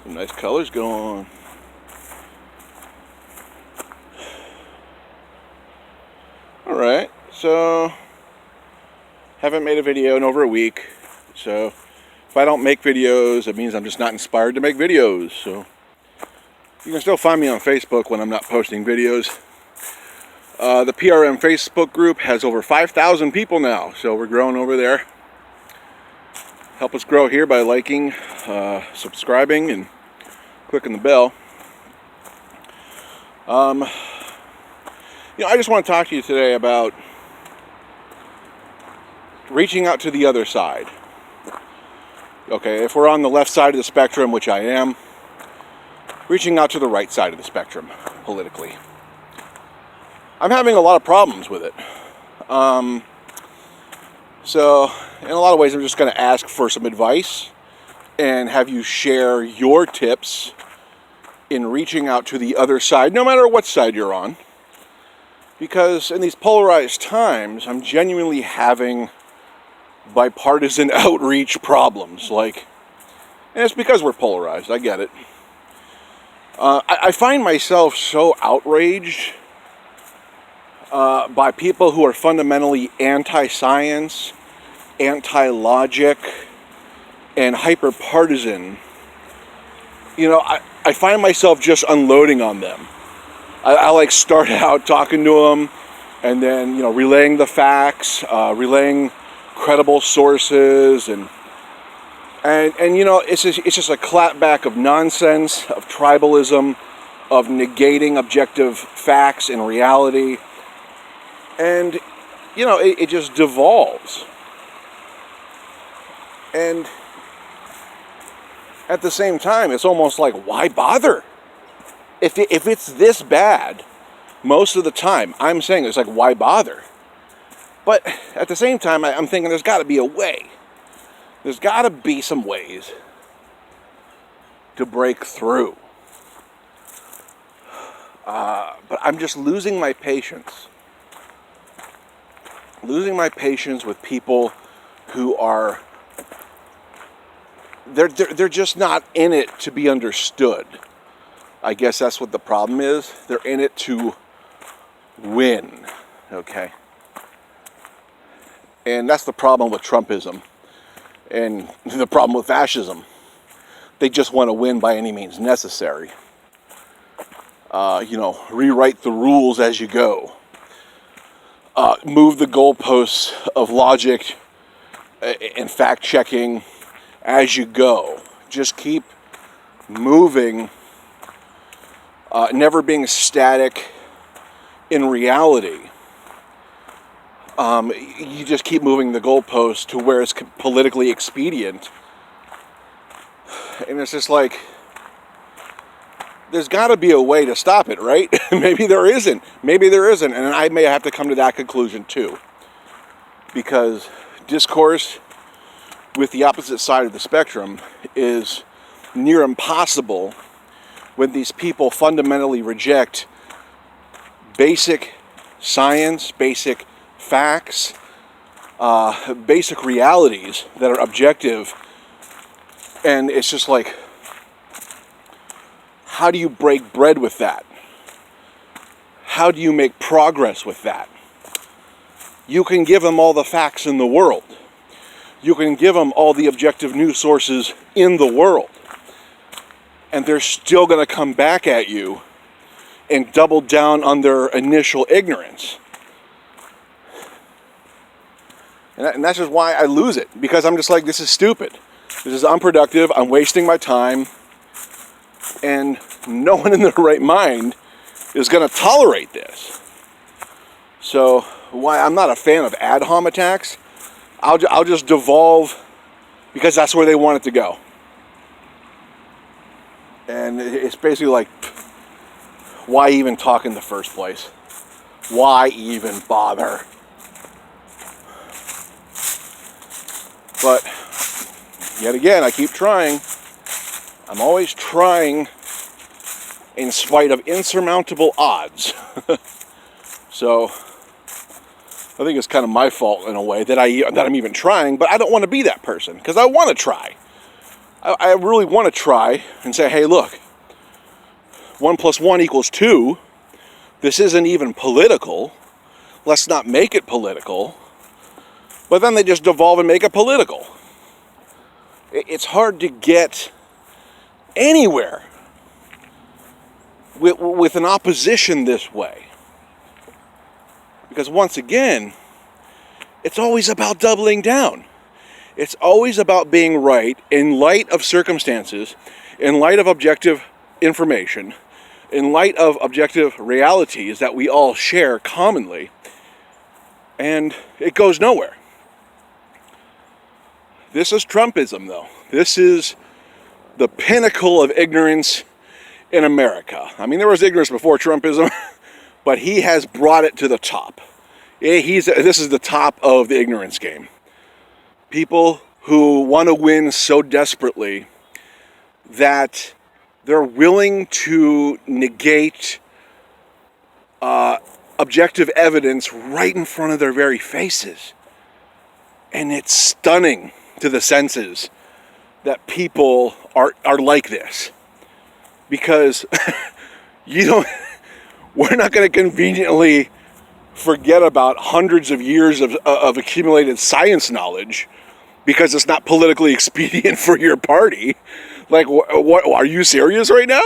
Some nice colors going on. Alright, so haven't made a video in over a week. So if I don't make videos, it means I'm just not inspired to make videos. So you can still find me on Facebook when I'm not posting videos. The PRM Facebook group has over 5,000 people now, so we're growing over there. Help us grow here by liking, subscribing, and clicking the bell. I just want to talk to you today about reaching out to the other side. Okay, if we're on the left side of the spectrum, which I am, reaching out to the right side of the spectrum politically. I'm having a lot of problems with it. So, in a lot of ways, I'm just going to ask for some advice and have you share your tips in reaching out to the other side, no matter what side you're on. Because in these polarized times, I'm genuinely having bipartisan outreach problems. And it's because we're polarized, I get it. I find myself so outraged by people who are fundamentally anti-science, anti-logic, and hyper-partisan. I find myself just unloading on them. I start out talking to them, and then, relaying the facts, relaying credible sources, and it's just a clapback of nonsense, of tribalism, of negating objective facts and reality. And, it just devolves. And at the same time, it's almost like, why bother? If it's this bad, most of the time, I'm saying it's like, why bother? But at the same time, I'm thinking there's got to be a way. There's got to be some ways to break through. But I'm just losing my patience. Losing my patience with people who are... They're just not in it to be understood. I guess that's what the problem is. They're in it to win. Okay? And that's the problem with Trumpism. And the problem with fascism. They just want to win by any means necessary. Rewrite the rules as you go. Move the goalposts of logic and fact-checking as you go. Just keep moving, never being static in reality. You just keep moving the goalposts to where it's politically expedient. And it's just like, there's got to be a way to stop it, right? Maybe there isn't. And I may have to come to that conclusion too. Because discourse with the opposite side of the spectrum is near impossible when these people fundamentally reject basic science, basic facts, basic realities that are objective. And it's just like, how do you break bread with that? How do you make progress with that? You can give them all the facts in the world. You can give them all the objective news sources in the world. And they're still going to come back at you and double down on their initial ignorance. And that's just why I lose it. Because I'm just like, this is stupid. This is unproductive. I'm wasting my time. And no one in their right mind is going to tolerate this. So, why I'm not a fan of ad hom attacks. I'll just devolve because that's where they want it to go. And it's basically like, why even talk in the first place? Why even bother? But, yet again, I keep trying. I'm always trying in spite of insurmountable odds. So, I think it's kind of my fault in a way that I'm even trying, but I don't want to be that person because I want to try. I really want to try and say, hey, look, 1 + 1 = 2. This isn't even political. Let's not make it political. But then they just devolve and make it political. It's hard to get anywhere with an opposition this way. Because once again, it's always about doubling down. It's always about being right in light of circumstances, in light of objective information, in light of objective realities that we all share commonly. And it goes nowhere. This is Trumpism, though. This is the pinnacle of ignorance in America. I mean, there was ignorance before Trumpism, but he has brought it to the top. This is the top of the ignorance game. People who want to win so desperately that they're willing to negate objective evidence right in front of their very faces. And it's stunning to the senses that people are like this. Because we're not going to conveniently forget about hundreds of years of accumulated science knowledge because it's not politically expedient for your party. Like, what are you serious right now?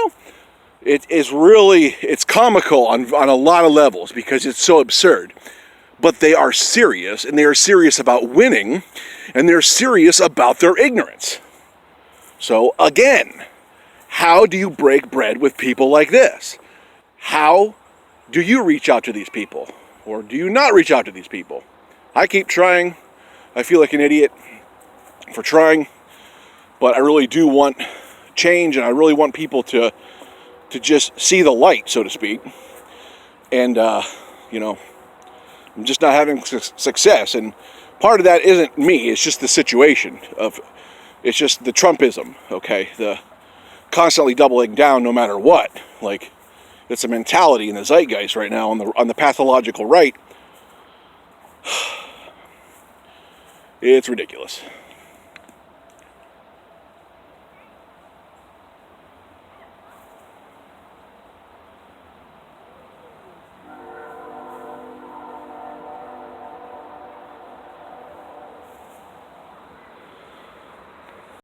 It's comical on a lot of levels because it's so absurd. But they are serious, and they are serious about winning, and they're serious about their ignorance. So again, how do you break bread with people like this? How do you reach out to these people? Or do you not reach out to these people? I keep trying. I feel like an idiot for trying, but I really do want change, and I really want people to just see the light, so to speak. And, I'm just not having success, and part of that isn't me, it's just the situation it's just the Trumpism, okay? The constantly doubling down no matter what. Like, it's a mentality in the zeitgeist right now on the pathological right. It's ridiculous.